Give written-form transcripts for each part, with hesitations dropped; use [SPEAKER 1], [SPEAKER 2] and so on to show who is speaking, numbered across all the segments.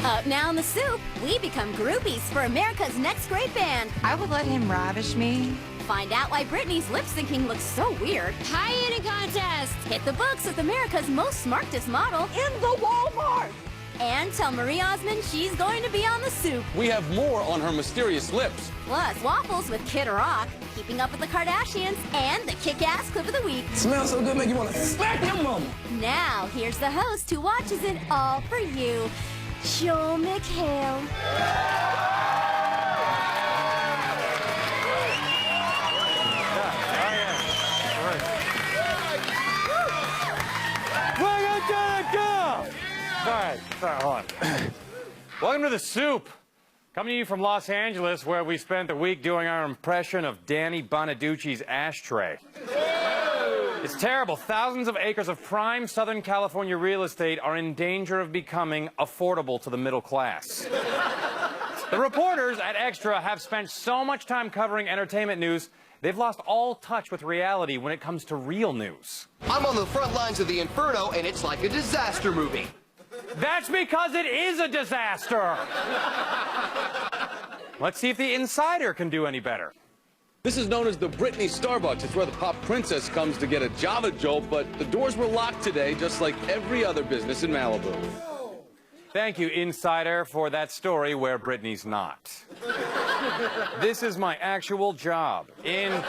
[SPEAKER 1] Up now in the soup, we become groupies for America's next great band.
[SPEAKER 2] I would let him ravish me.
[SPEAKER 1] Find out why Britney's lip syncing looks so weird.
[SPEAKER 3] Pie eating contest!
[SPEAKER 1] Hit the books with America's most smartest model
[SPEAKER 4] In the Walmart!
[SPEAKER 1] and tell Marie Osmond she's going to be on the soup.
[SPEAKER 5] We have more on her mysterious lips.
[SPEAKER 1] Plus, waffles with Kid Rock, keeping up with the Kardashians, and the kick-ass clip of the week.
[SPEAKER 4] Smells so good, make you want to smack your mama.
[SPEAKER 1] Now, here's the host who watches it all for you, Joe McHale.
[SPEAKER 6] Sorry, hold on. Welcome to The Soup. Coming to you from Los Angeles, where we spent the week doing our impression of Danny Bonaducci's ashtray. It's terrible. Thousands of acres of prime Southern California real estate are in danger of becoming affordable to the middle class. The reporters at Extra have spent so much time covering entertainment news, they've lost all touch with reality when it comes to real news.
[SPEAKER 7] I'm on the front lines of the Inferno, and it's like a disaster movie.
[SPEAKER 6] That's because it is a disaster. Let's see if the Insider can do any better.
[SPEAKER 5] This is known as the Britney Starbucks. It's where the pop princess comes to get a Java Jolt, but the doors were locked today, just like every other business in Malibu.
[SPEAKER 6] Thank you, Insider, for that story where Britney's not. This is my actual job. In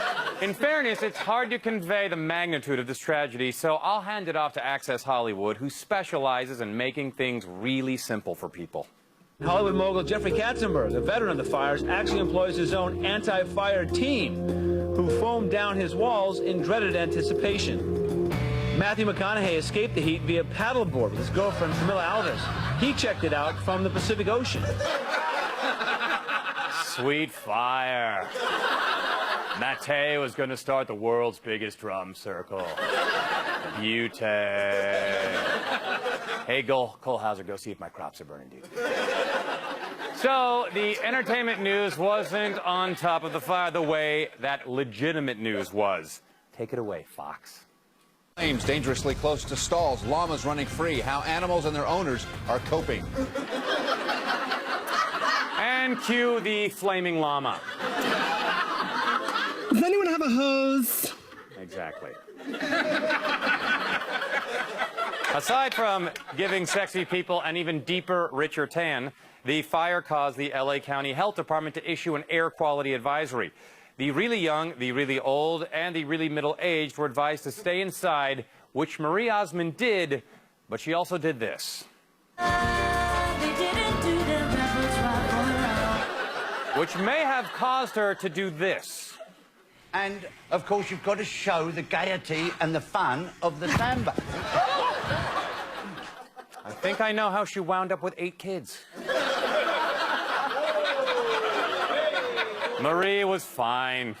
[SPEAKER 6] fairness, it's hard to convey the magnitude of this tragedy, so I'll hand it off to Access Hollywood, who specializes in making things really simple for people.
[SPEAKER 8] Hollywood mogul Jeffrey Katzenberg, a veteran of the fires, actually employs his own anti-fire team, who foamed down his walls in dreaded anticipation. Matthew McConaughey escaped the heat via paddleboard with his girlfriend Camilla Alves. He checked it out from the Pacific Ocean.
[SPEAKER 6] Sweet fire. Mattei was going to start the world's biggest drum circle. Beauty. Hey, Cole Hauser, go see if my crops are burning, dude. So, the entertainment news wasn't on top of the fire the way that legitimate news was. Take it away, Fox.
[SPEAKER 9] Flames dangerously close to stalls, llamas running free, how animals and their owners are coping.
[SPEAKER 6] And cue the flaming llama.
[SPEAKER 4] Does anyone have a hose?
[SPEAKER 6] Exactly. Aside from giving sexy people an even deeper, richer tan, the fire caused the LA County Health Department to issue an air quality advisory. The really young, the really old, and the really middle-aged were advised to stay inside, which Marie Osmond did, but she also did this. Which may have caused her to do this.
[SPEAKER 10] And, of course, you've got to show the gaiety and the fun of the samba.
[SPEAKER 6] I think I know how she wound up with 8 kids. Marie was fine.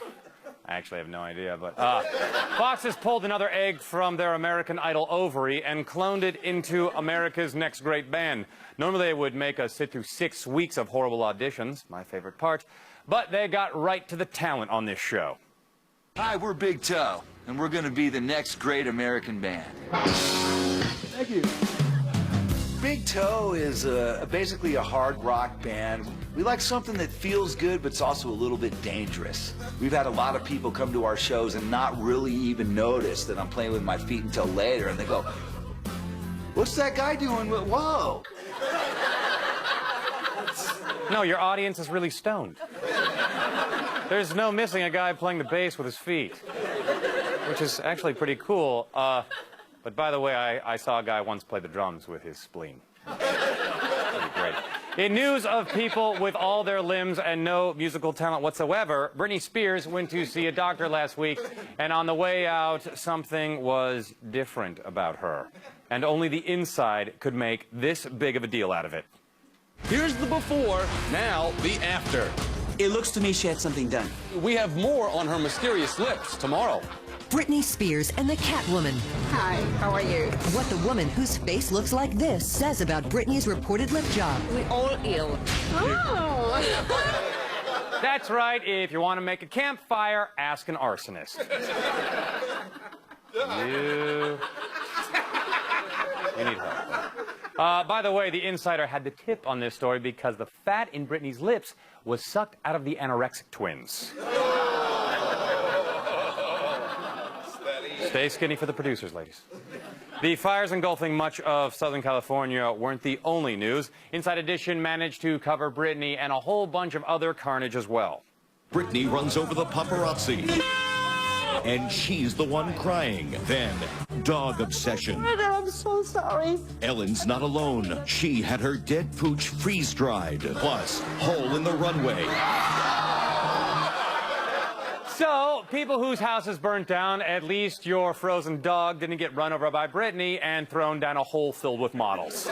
[SPEAKER 6] I actually have no idea, but... Fox has pulled another egg from their American Idol ovary and cloned it into America's Next Great Band. Normally they would make us sit through 6 weeks of horrible auditions, my favorite part, but they got right to the talent on this show.
[SPEAKER 11] Hi, we're Big Toe, and we're going to be the next great American band.
[SPEAKER 4] Thank you.
[SPEAKER 11] Big Toe is basically a hard rock band. We like something that feels good, but it's also a little bit dangerous. We've had a lot of people come to our shows and not really even notice that I'm playing with my feet until later, and they go, "What's that guy doing? Whoa!"
[SPEAKER 6] No, your audience is really stoned. There's no missing a guy playing the bass with his feet, which is actually pretty cool. But by the way, I saw a guy once play the drums with his spleen. Pretty great. In news of people with all their limbs and no musical talent whatsoever, Britney Spears went to see a doctor last week, and on the way out, something was different about her. And only the inside could make this big of a deal out of it.
[SPEAKER 5] Here's the before, now the after.
[SPEAKER 12] It looks to me she had something done.
[SPEAKER 5] We have more on her mysterious lips tomorrow.
[SPEAKER 13] Britney Spears and the Catwoman.
[SPEAKER 2] Hi, how are you?
[SPEAKER 13] What the woman whose face looks like this says about Britney's reported lip job.
[SPEAKER 3] We all ill.
[SPEAKER 2] Oh!
[SPEAKER 6] That's right. If you want to make a campfire, ask an arsonist. You need help. By the way, the Insider had the tip on this story because the fat in Britney's lips was sucked out of the anorexic twins. Stay skinny for the producers, ladies. The fires engulfing much of Southern California weren't the only news. Inside Edition managed to cover Britney and a whole bunch of other carnage as well.
[SPEAKER 14] Britney runs over the paparazzi. And she's the one crying. Then, dog obsession.
[SPEAKER 4] I'm so sorry.
[SPEAKER 14] Ellen's not alone. She had her dead pooch freeze-dried. Plus, hole in the runway.
[SPEAKER 6] So, people whose houses burnt down, at least your frozen dog didn't get run over by Britney and thrown down a hole filled with models.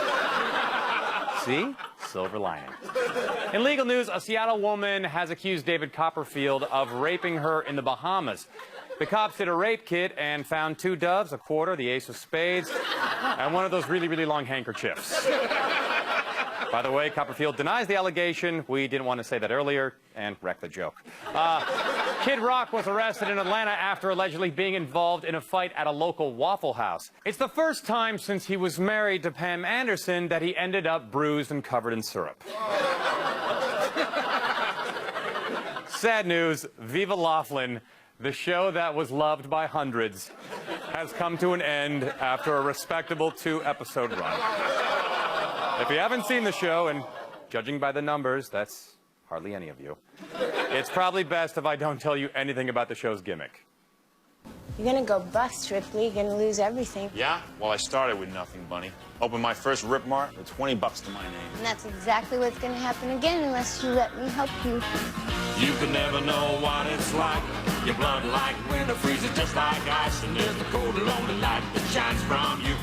[SPEAKER 6] See? Silver lining. In legal news, a Seattle woman has accused David Copperfield of raping her in the Bahamas. The cops did a rape kit and found 2 doves, a quarter, the ace of spades, and one of those really, really long handkerchiefs. By the way, Copperfield denies the allegation. We didn't want to say that earlier and wreck the joke. Kid Rock was arrested in Atlanta after allegedly being involved in a fight at a local Waffle House. It's the first time since he was married to Pam Anderson that he ended up bruised and covered in syrup. Sad news, Viva Laughlin, the show that was loved by hundreds, has come to an end after a respectable 2-episode run. If you haven't seen the show, and judging by the numbers, that's hardly any of you, it's probably best if I don't tell you anything about the show's gimmick.
[SPEAKER 15] You're gonna go bust, Ripley. You're gonna lose everything.
[SPEAKER 16] Yeah? Well, I started with nothing, Bunny. Opened my first Rip Mart with $20 to my name.
[SPEAKER 15] And that's exactly what's gonna happen again unless you let me help you.
[SPEAKER 17] You can never know what it's like. Your blood like winter freezes just like ice. And there's the cold, lonely light that shines from you.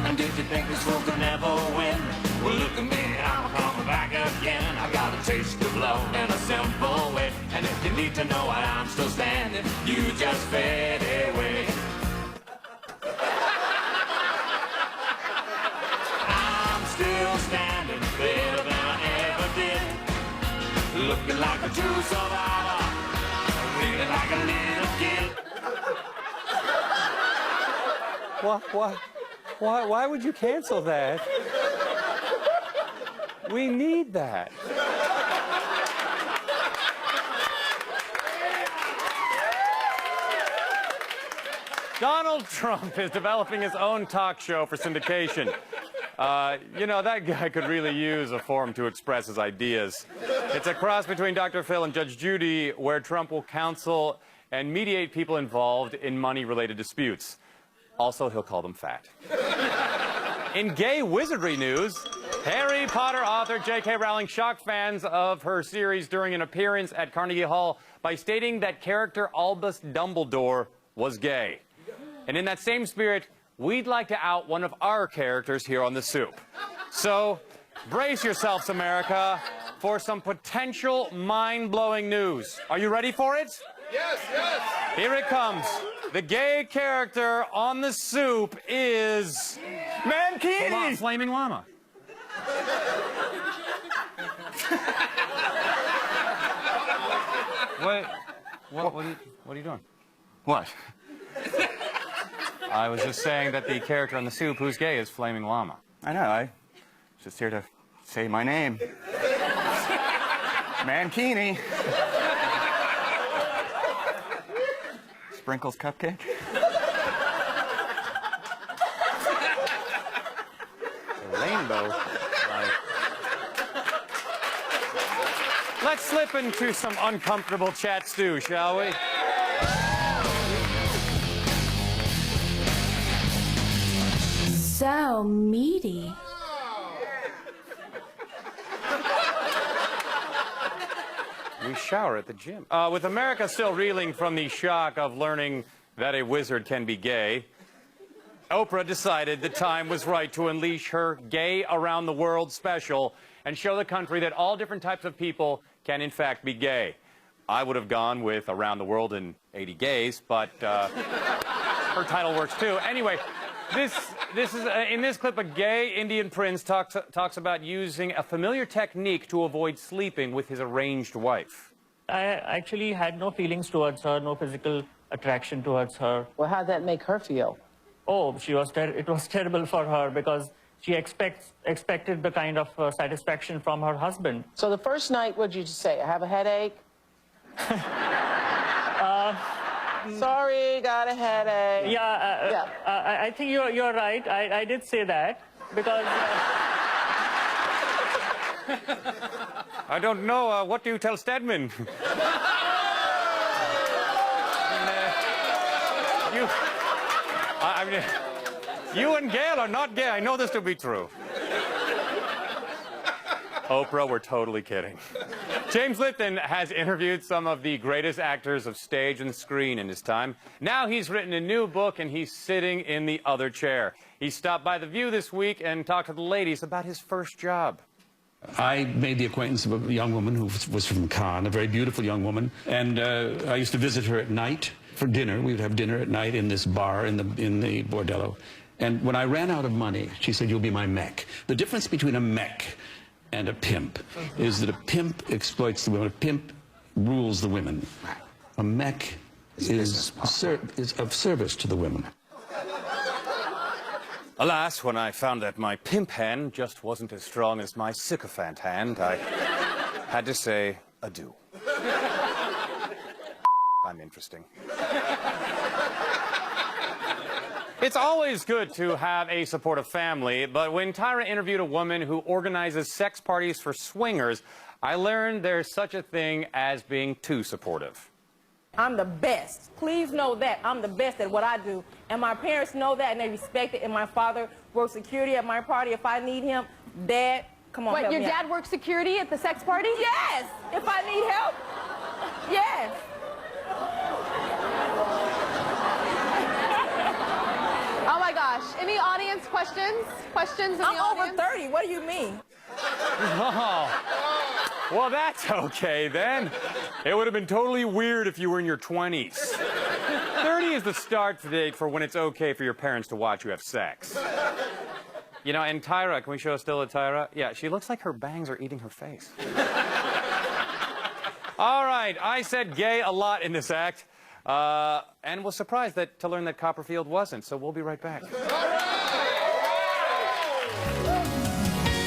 [SPEAKER 17] And did you think this fool could never win? Well, look at me, I'm coming back again. I got a taste of love in a simple way. And if you need to know why I'm still standing, you just fade away. I'm still standing better than I ever did. Looking like a true survivor, feeling like a little kid.
[SPEAKER 6] Why would you cancel that? We need that. Donald Trump is developing his own talk show for syndication. You know, that guy could really use a forum to express his ideas. It's a cross between Dr. Phil and Judge Judy, where Trump will counsel and mediate people involved in money-related disputes. Also, he'll call them fat. In gay wizardry news, Harry Potter author J.K. Rowling shocked fans of her series during an appearance at Carnegie Hall by stating that character Albus Dumbledore was gay. And in that same spirit, we'd like to out one of our characters here on The Soup. So, brace yourselves, America, for some potential mind-blowing news. Are you ready for it?
[SPEAKER 5] Yes, yes.
[SPEAKER 6] Here it comes. The gay character on The Soup is... Mankini! Flaming Llama. What are you doing? What? I was just saying that the character on The Soup who's gay is Flaming Llama.
[SPEAKER 12] I know. I was just here to say my name. Mankini. Sprinkles cupcake.
[SPEAKER 6] Rainbow. Let's slip into some uncomfortable chat stew, shall we?
[SPEAKER 1] So meaty.
[SPEAKER 6] We shower at the gym. With America still reeling from the shock of learning that a wizard can be gay, Oprah decided the time was right to unleash her Gay Around the World special and show the country that all different types of people can in fact be gay. I would have gone with Around the World in 80 Gays, but her title works too. Anyway, this is in this clip, a gay Indian prince talks about using a familiar technique to avoid sleeping with his arranged wife.
[SPEAKER 18] I actually had no feelings towards her, no physical attraction towards her.
[SPEAKER 19] Well, how'd that make her feel?
[SPEAKER 18] Oh, it was terrible for her because she expected the kind of satisfaction from her husband.
[SPEAKER 19] So the first night, what'd you say? I have a headache? Sorry, got a headache.
[SPEAKER 18] Yeah, I think you're right. I did say that because...
[SPEAKER 6] I don't know. What do you tell Stedman? You and Gail are not gay. I know this to be true. Oprah, we're totally kidding. James Lipton has interviewed some of the greatest actors of stage and screen in his time. Now he's written a new book, and he's sitting in the other chair. He stopped by The View this week and talked to the ladies about his first job.
[SPEAKER 20] I made the acquaintance of a young woman who was from Cannes, a very beautiful young woman, and I used to visit her at night for dinner. We would have dinner at night in this bar in the bordello. And when I ran out of money, she said, "You'll be my mech." The difference between a mech and a pimp is that a pimp exploits the women. A pimp rules the women. A mech is of service to the women.
[SPEAKER 6] Alas, when I found that my pimp hand just wasn't as strong as my sycophant hand, I had to say adieu. I'm interesting. It's always good to have a supportive family, but when Tyra interviewed a woman who organizes sex parties for swingers, I learned there's such a thing as being too supportive.
[SPEAKER 21] I'm the best. Please know that. I'm the best at what I do. And my parents know that, and they respect it. And my father works security at my party. If I need him, Dad, come on,
[SPEAKER 22] What,
[SPEAKER 21] help
[SPEAKER 22] your
[SPEAKER 21] me
[SPEAKER 22] dad
[SPEAKER 21] out.
[SPEAKER 22] works security at the sex party?
[SPEAKER 21] Yes! If I need help, yes.
[SPEAKER 22] Oh my gosh. Any audience questions? Questions in the audience?
[SPEAKER 21] I'm over 30. What do you mean?
[SPEAKER 6] Oh, well, that's okay then. It would have been totally weird if you were in your 20s. 30 is the start date for when it's okay for your parents to watch you have sex. You know, and Tyra, can we show still at Tyra? Yeah, she looks like her bangs are eating her face. All right, I said gay a lot in this act, and was surprised to learn that Copperfield wasn't, so we'll be right back.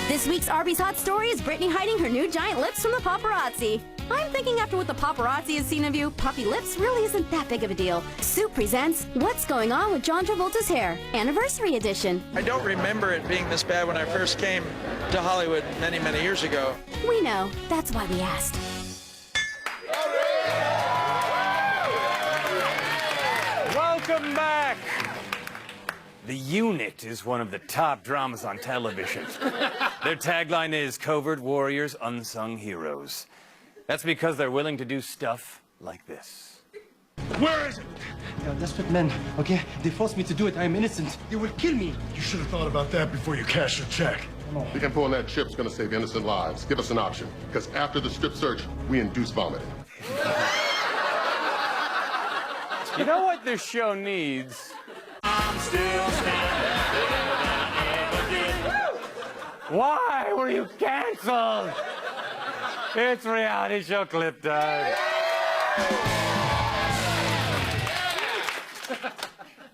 [SPEAKER 1] This week's Arby's Hot Story is Britney hiding her new giant lips from the paparazzi. I'm thinking after what the paparazzi has seen of you, puppy lips really isn't that big of a deal. Soup presents What's Going On with John Travolta's Hair, Anniversary Edition.
[SPEAKER 23] I don't remember it being this bad when I first came to Hollywood many, many years ago.
[SPEAKER 1] We know. That's why we asked.
[SPEAKER 6] Welcome back. The Unit is one of the top dramas on television. Their tagline is Covert Warriors, Unsung Heroes. That's because they're willing to do stuff like this.
[SPEAKER 24] Where is it? They are desperate men, okay? They forced me to do it. I am innocent. They will kill me.
[SPEAKER 25] You should have thought about that before you cash your check.
[SPEAKER 26] We can pull on that chip's gonna save innocent lives. Give us an option, because after the strip search, we induce vomiting.
[SPEAKER 6] You know what this show needs?
[SPEAKER 17] I'm still standing.
[SPEAKER 6] Why were you canceled? It's reality show clip time.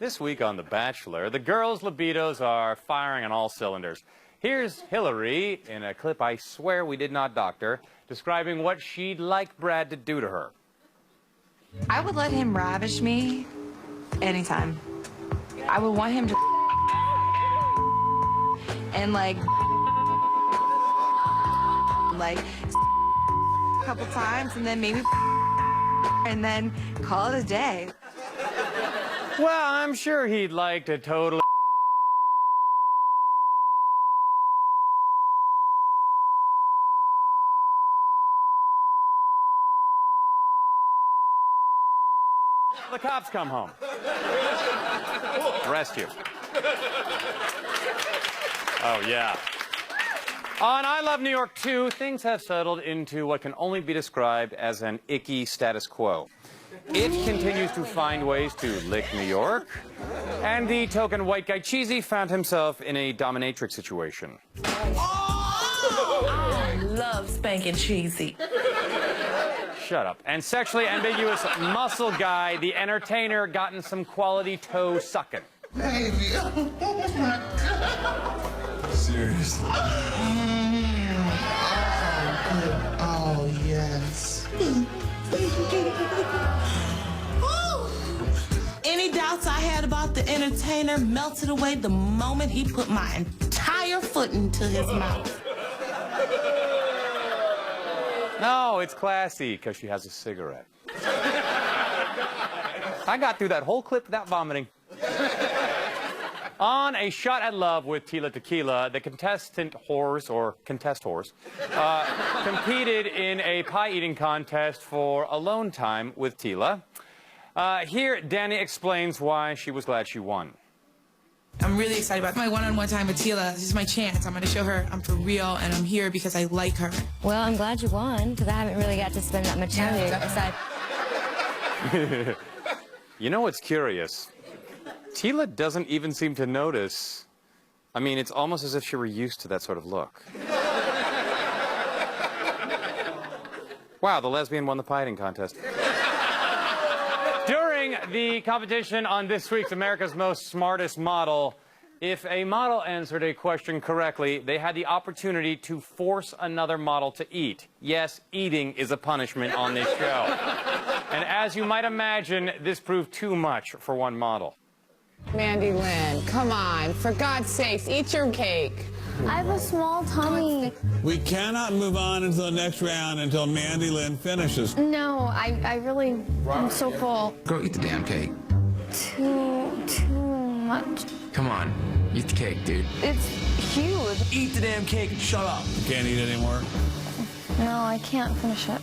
[SPEAKER 6] This week on The Bachelor, the girls' libidos are firing on all cylinders. Here's Hillary in a clip I swear we did not doctor, describing what she'd like Brad to do to her.
[SPEAKER 2] I would let him ravish me anytime. I would want him to and like a couple times and then maybe and then call it a day.
[SPEAKER 6] Well, I'm sure he'd like to totally the cops come home. Arrest you. Oh, yeah. On I Love New York 2, things have settled into what can only be described as an icky status quo. It continues to find ways to lick New York, and the token white guy Cheesy found himself in a dominatrix situation.
[SPEAKER 27] I love spanking Cheesy.
[SPEAKER 6] Shut Shut up. And sexually ambiguous muscle guy, the entertainer, gotten some quality toe sucking.
[SPEAKER 17] Baby, oh my God. Seriously. Oh, yes.
[SPEAKER 7] Any doubts I had about the entertainer melted away the moment he put my entire foot into his mouth.
[SPEAKER 6] No, it's classy, because she has a cigarette. I got through that whole clip without vomiting. On A Shot at Love with Tila Tequila, the contestant whores, or contest whores, competed in a pie-eating contest for alone time with Tila. Here, Danny explains why she was glad she won.
[SPEAKER 8] I'm really excited about my one-on-one time with Tila. This is my chance. I'm going to show her I'm for real, and I'm here because I like her.
[SPEAKER 3] Well, I'm glad you won, because I haven't really got to spend that much time with you.
[SPEAKER 6] You know what's curious? Tila doesn't even seem to notice. I mean, it's almost as if she were used to that sort of look. Wow, the lesbian won the pie-eating contest. During the competition on this week's America's Most Smartest Model, if a model answered a question correctly, they had the opportunity to force another model to eat. Yes, eating is a punishment on this show. And as you might imagine, this proved too much for one model.
[SPEAKER 9] Mandy Lynn, come on. For God's sakes, eat your cake.
[SPEAKER 15] I have a small tummy.
[SPEAKER 10] We cannot move on into the next round until Mandy Lynn finishes.
[SPEAKER 15] No, I'm so full.
[SPEAKER 11] Go eat the damn cake.
[SPEAKER 15] Too much.
[SPEAKER 11] Come on, eat the cake, dude.
[SPEAKER 15] It's huge.
[SPEAKER 11] Eat the damn cake and shut up.
[SPEAKER 10] You can't eat anymore?
[SPEAKER 15] No, I can't finish it.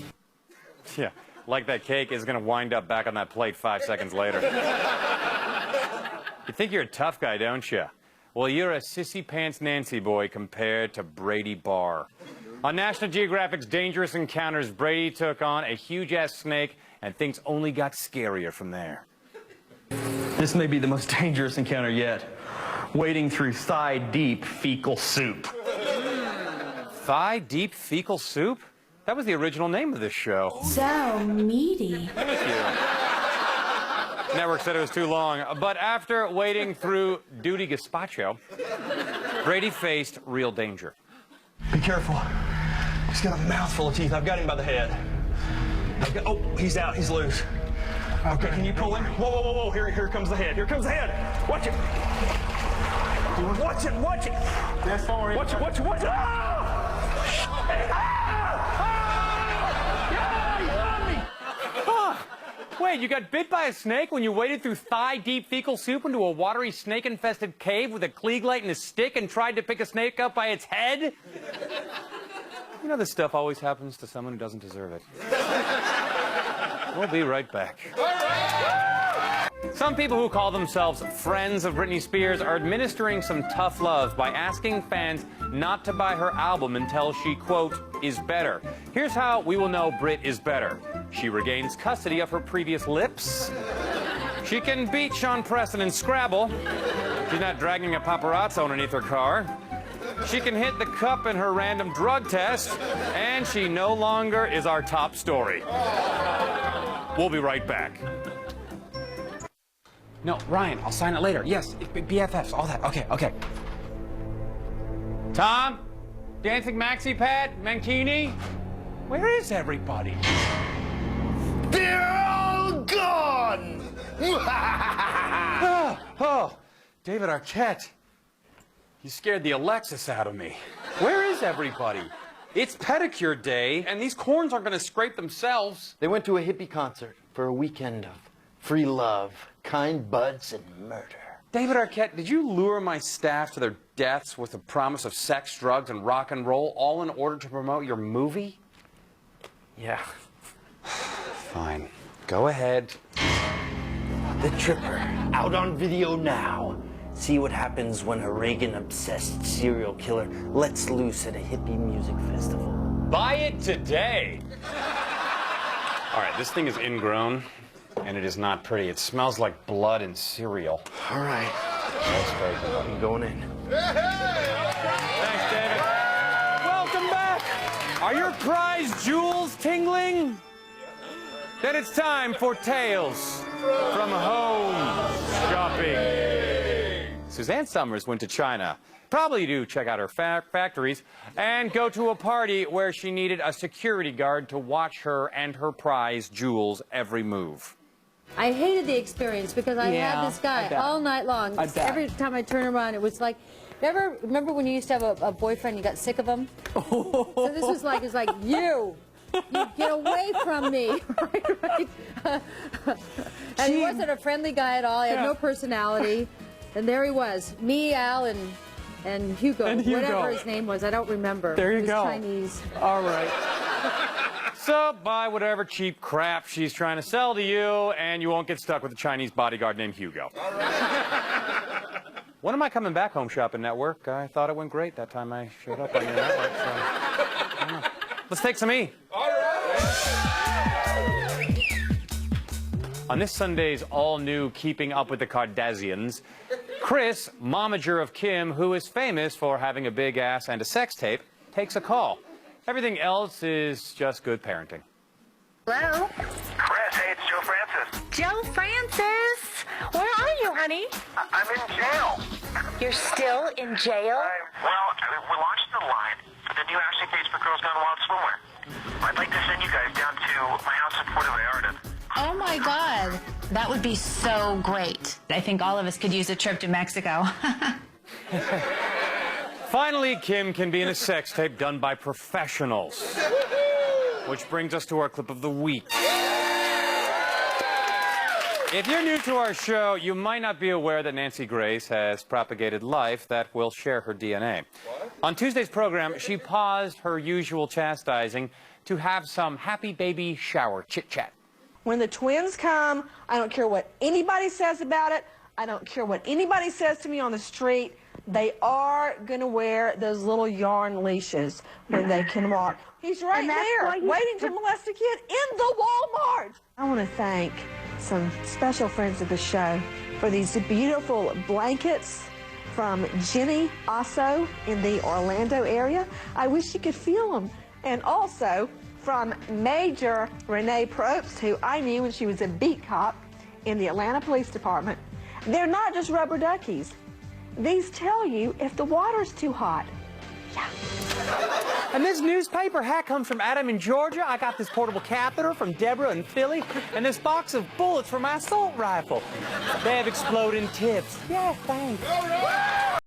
[SPEAKER 6] Yeah, like that cake is going to wind up back on that plate 5 seconds later. You think you're a tough guy, don't you? Well, you're a sissy pants Nancy boy compared to Brady Barr. On National Geographic's Dangerous Encounters, Brady took on a huge-ass snake, and things only got scarier from there.
[SPEAKER 13] This may be the most dangerous encounter yet. Wading through thigh-deep fecal soup.
[SPEAKER 6] Thigh-deep fecal soup? That was the original name of this show.
[SPEAKER 1] So meaty.
[SPEAKER 6] Thank you. Network said it was too long, but after wading through duty gazpacho, Brady faced real danger.
[SPEAKER 13] Be careful. He's got a mouthful of teeth. I've got him by the head. Oh, he's out. He's loose. Okay, can you pull him? Whoa, whoa, whoa, whoa. Here comes the head. Here comes the head. Watch it. Watch it, watch it.
[SPEAKER 24] That's forward.
[SPEAKER 13] Watch it, watch it, watch it.
[SPEAKER 6] Wait, you got bit by a snake when you waded through thigh-deep fecal soup into a watery, snake-infested cave with a Klieg light and a stick and tried to pick a snake up by its head? You know this stuff always happens to someone who doesn't deserve it. We'll be right back. Some people who call themselves friends of Britney Spears are administering some tough love by asking fans not to buy her album until she, quote, is better. Here's how we will know Brit is better. She regains custody of her previous lips. She can beat Sean Preston in Scrabble. She's not dragging a paparazzo underneath her car. She can hit the cup in her random drug test. And she no longer is our top story. We'll be right back.
[SPEAKER 27] No, Ryan, I'll sign it later. Yes, BFFs, all that. Okay, okay.
[SPEAKER 6] Tom? Dancing Maxi Pad? Mankini? Where is everybody?
[SPEAKER 17] They're all gone!
[SPEAKER 6] Oh, David Arquette. You scared the Alexis out of me. Where is everybody? It's pedicure day, and these corns aren't going to scrape themselves.
[SPEAKER 28] They went to a hippie concert for a weekend of free love, kind buds, and murder.
[SPEAKER 6] David Arquette, did you lure my staff to their deaths with the promise of sex, drugs, and rock and roll, all in order to promote your movie?
[SPEAKER 28] Yeah.
[SPEAKER 6] Fine. Go ahead.
[SPEAKER 28] The Tripper, out on video now. See what happens when a Reagan-obsessed serial killer lets loose at a hippie music festival.
[SPEAKER 6] Buy it today! All right, this thing is ingrown, and it is not pretty. It smells like blood and cereal.
[SPEAKER 28] All right. That's great. I'm going in.
[SPEAKER 6] Thanks, David. Welcome back! Are your prize jewels tingling? Then it's time for Tales from Home Shopping. Suzanne Summers went to China, probably to check out her factories, and go to a party where she needed a security guard to watch her and her prize jewels every move.
[SPEAKER 4] I hated the experience because I
[SPEAKER 5] Yeah,
[SPEAKER 4] had this guy
[SPEAKER 5] I bet.
[SPEAKER 4] all night long.
[SPEAKER 5] I bet.
[SPEAKER 4] Every time I turn around, it was like, remember when you used to have a boyfriend, you got sick of him? So this was like, it's like, you get away from me. right? And he wasn't a friendly guy at all. He had no personality. And there he was, me, Al, and Hugo, whatever his name was. I don't remember.
[SPEAKER 6] There you
[SPEAKER 4] he was
[SPEAKER 6] go.
[SPEAKER 4] Chinese.
[SPEAKER 6] All right. So buy whatever cheap crap she's trying to sell to you, and you won't get stuck with a Chinese bodyguard named Hugo. All right. When am I coming back Home Shopping Network? I thought it went great that time I showed up on your network. So, I don't know. Let's take some E. All right. On this Sunday's all-new Keeping Up with the Kardashians, Chris, momager of Kim, who is famous for having a big ass and a sex tape, takes a call. Everything else is just good parenting.
[SPEAKER 12] Hello?
[SPEAKER 14] Chris, hey, it's Joe Francis.
[SPEAKER 12] Joe Francis? Where are you, honey?
[SPEAKER 14] I'm in jail.
[SPEAKER 12] You're still in jail?
[SPEAKER 14] Well, we launched the line for the new action case for Girls Gone Wild Swimwear. I'd like to send you guys down to my house in Puerto Vallarta.
[SPEAKER 12] Oh, my God. That would be so great. I think all of us could use a trip to Mexico.
[SPEAKER 6] Finally, Kim can be in a sex tape done by professionals. Which brings us to our clip of the week. If you're new to our show, you might not be aware that Nancy Grace has propagated life that will share her DNA. What? On Tuesday's program, she paused her usual chastising to have some happy baby shower chit-chat.
[SPEAKER 21] When the twins come, I don't care what anybody says about it. I don't care what anybody says to me on the street. They are going to wear those little yarn leashes when they can walk. He's right there, waiting to molest a kid in the Walmart. I want to thank some special friends of the show for these beautiful blankets from Jenny Osso in the Orlando area. I wish you could feel them. And also from Major Renee Probst, who I knew when she was a beat cop in the Atlanta Police Department. They're not just rubber duckies. These tell you if the water's too hot. Yeah.
[SPEAKER 27] And this newspaper hat comes from Adam in Georgia. I got this portable catheter from Deborah in Philly. And this box of bullets for my assault rifle. They have exploding tips. Yeah, thanks.